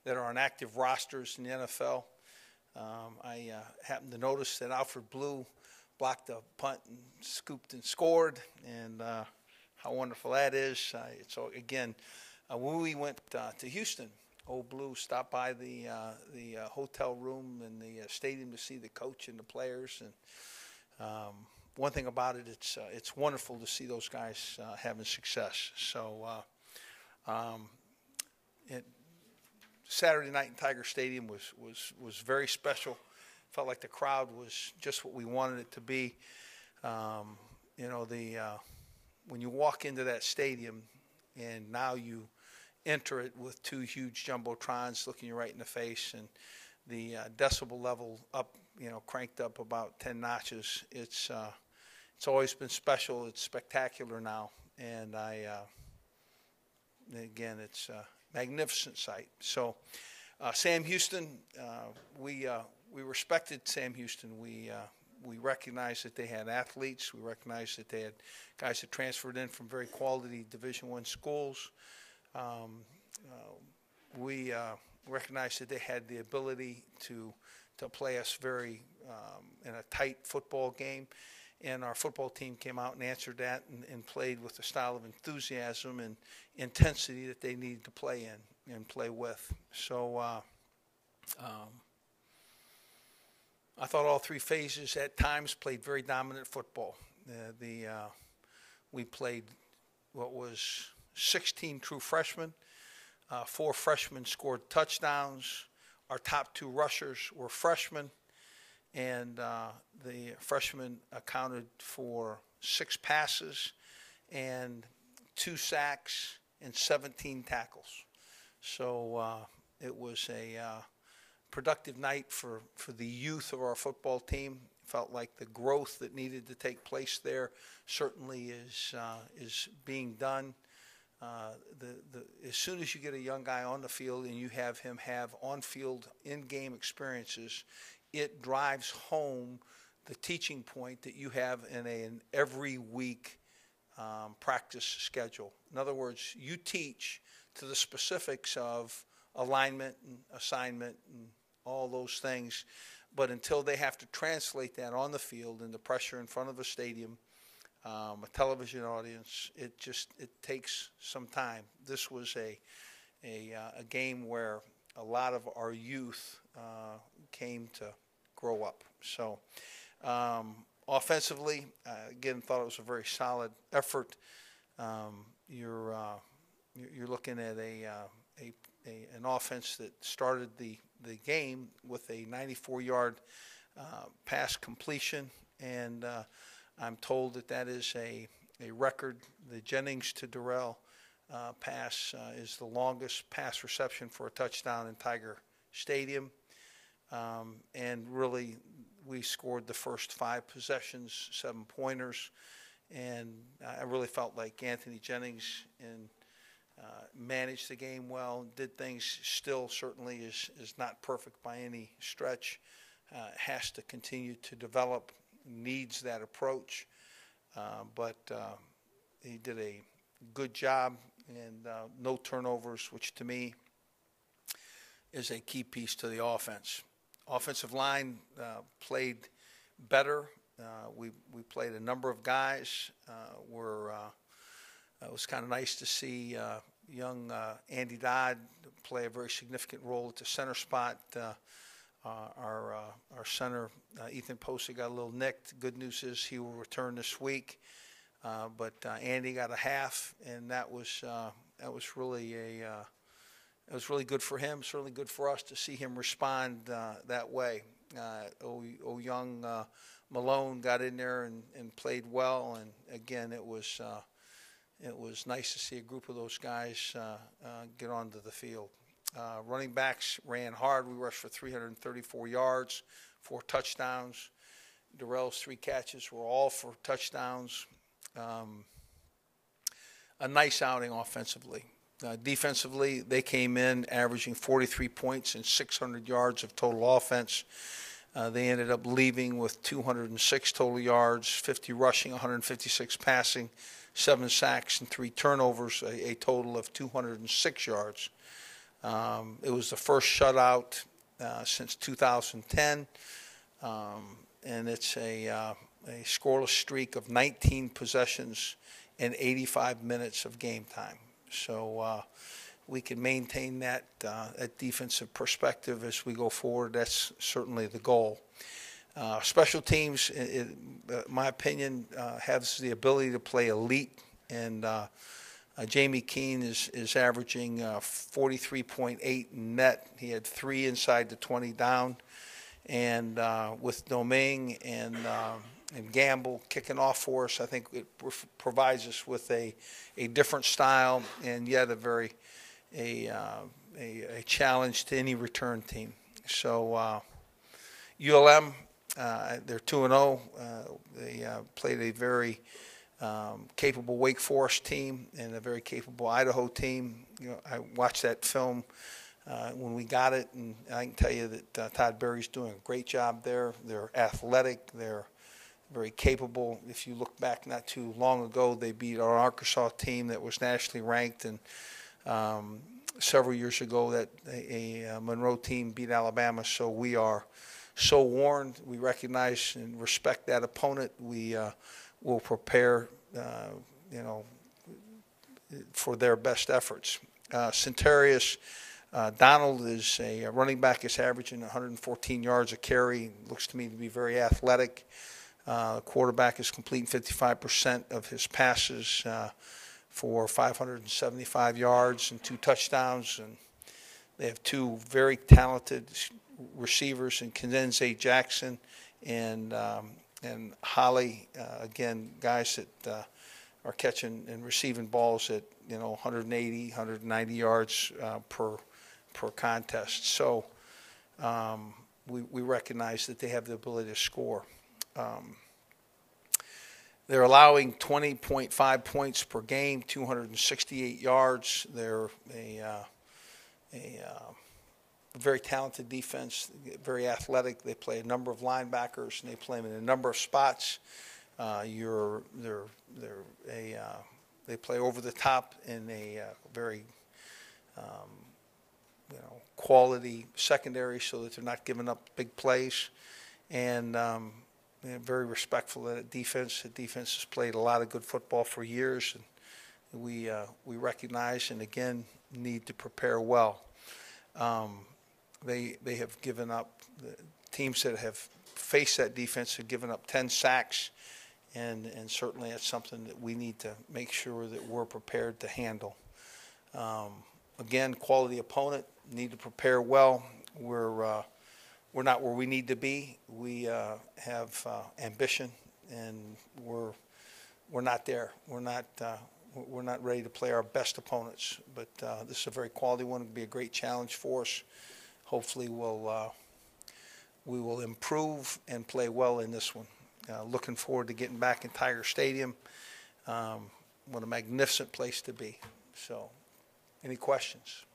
that are on active rosters in the NFL. I happened to notice that Alfred Blue blocked a punt and scooped and scored, and how wonderful that is. So again, when we went to Houston, Old Blue stopped by the hotel room in the stadium to see the coach and the players. And one thing about it, it's wonderful to see those guys having success. So Saturday night in Tiger Stadium was very special. Felt like the crowd was just what we wanted it to be. You know, when you walk into that stadium and now you enter it with two huge jumbotrons looking you right in the face, and the decibel level up, you know, cranked up about 10 notches. It's always been special. It's spectacular now, and again, it's a magnificent sight. So, Sam Houston, we respected Sam Houston. We recognized that they had athletes. We recognized that they had guys that transferred in from very quality Division I schools. We recognized that they had the ability to play us very in a tight football game, and our football team came out and answered that and played with the style of enthusiasm and intensity that they needed to play in and play with. So I thought all three phases at times played very dominant football. We played what was 16 true freshmen. 4 freshmen scored touchdowns. Our top 2 rushers were freshmen, and the freshmen accounted for 6 passes and 2 sacks and 17 tackles. So it was a productive night for the youth of our football team. Felt like the growth that needed to take place there certainly is being done. As soon as you get a young guy on the field and you have him have on-field, in-game experiences, it drives home the teaching point that you have in an every week practice schedule. In other words, you teach to the specifics of alignment and assignment and all those things, but until they have to translate that on the field in the pressure in front of a stadium, a television audience, it takes some time. This was a game where a lot of our youth came to grow up. So offensively, again, thought it was a very solid effort. You're looking at an offense that started the game with a 94-yard pass completion, and I'm told that is a record. The Jennings to Durrell pass is the longest pass reception for a touchdown in Tiger Stadium. And really, we scored the first 5 possessions, 7-pointers. And I really felt like Anthony Jennings managed the game well, did things. Still certainly is not perfect by any stretch. Has to continue to develop, needs that approach, but he did a good job, and no turnovers, which to me is a key piece to the offense. Offensive line played better. We played a number of guys. It was kind of nice to see young Andy Dodd play a very significant role at the center spot. Our center, Ethan Posey, got a little nicked. Good news is he will return this week. But Andy got a half, and that was really it was really good for him. Certainly good for us to see him respond that way. Young Malone got in there and played well, and again it was nice to see a group of those guys get onto the field. Running backs ran hard. We rushed for 334 yards, 4 touchdowns. Durrell's 3 catches were all for touchdowns. A nice outing offensively. Defensively, they came in averaging 43 points and 600 yards of total offense. They ended up leaving with 206 total yards, 50 rushing, 156 passing, 7 sacks and 3 turnovers, a total of 206 yards. It was the first shutout since 2010, and it's a scoreless streak of 19 possessions and 85 minutes of game time. So we can maintain that defensive perspective as we go forward. That's certainly the goal. Special teams, in my opinion, has the ability to play elite, and Jamie Keane is averaging 43.8 net. He had 3 inside the 20 down, and with Domingue and Gamble kicking off for us, I think it provides us with a different style and yet a challenge to any return team. So ULM, they're 2-0. They played a very capable Wake Forest team and a very capable Idaho team. You know, I watched that film when we got it, and I can tell you that Todd Berry's doing a great job there. They're athletic. They're very capable. If you look back not too long ago, they beat our Arkansas team that was nationally ranked, and several years ago that a Monroe team beat Alabama. So we are so warned. We recognize and respect that opponent. We will prepare, for their best efforts. Centarius Donald is a running back. Is averaging 114 yards a carry. Looks to me to be very athletic. Quarterback is completing 55% of his passes for 575 yards and 2 touchdowns. And they have 2 very talented receivers in Kenenze Jackson and Holly. Again, guys that are catching and receiving balls at 180, 190 yards per contest. So we recognize that they have the ability to score. They're allowing 20.5 points per game, 268 yards. They're a very talented defense, very athletic. They play a number of linebackers, and they play them in a number of spots. They play over the top in a very quality secondary, so that they're not giving up big plays, and very respectful of that defense. The defense has played a lot of good football for years, and we recognize and again need to prepare well. They have given up. The teams that have faced that defense have given up 10 sacks, and certainly that's something that we need to make sure that we're prepared to handle. Again, quality opponent, need to prepare well. We're not where we need to be. We have ambition, and we're not there. We're not ready to play our best opponents. But this is a very quality one. It'll be a great challenge for us. Hopefully, we will improve and play well in this one. Looking forward to getting back in Tiger Stadium. What a magnificent place to be. So, any questions?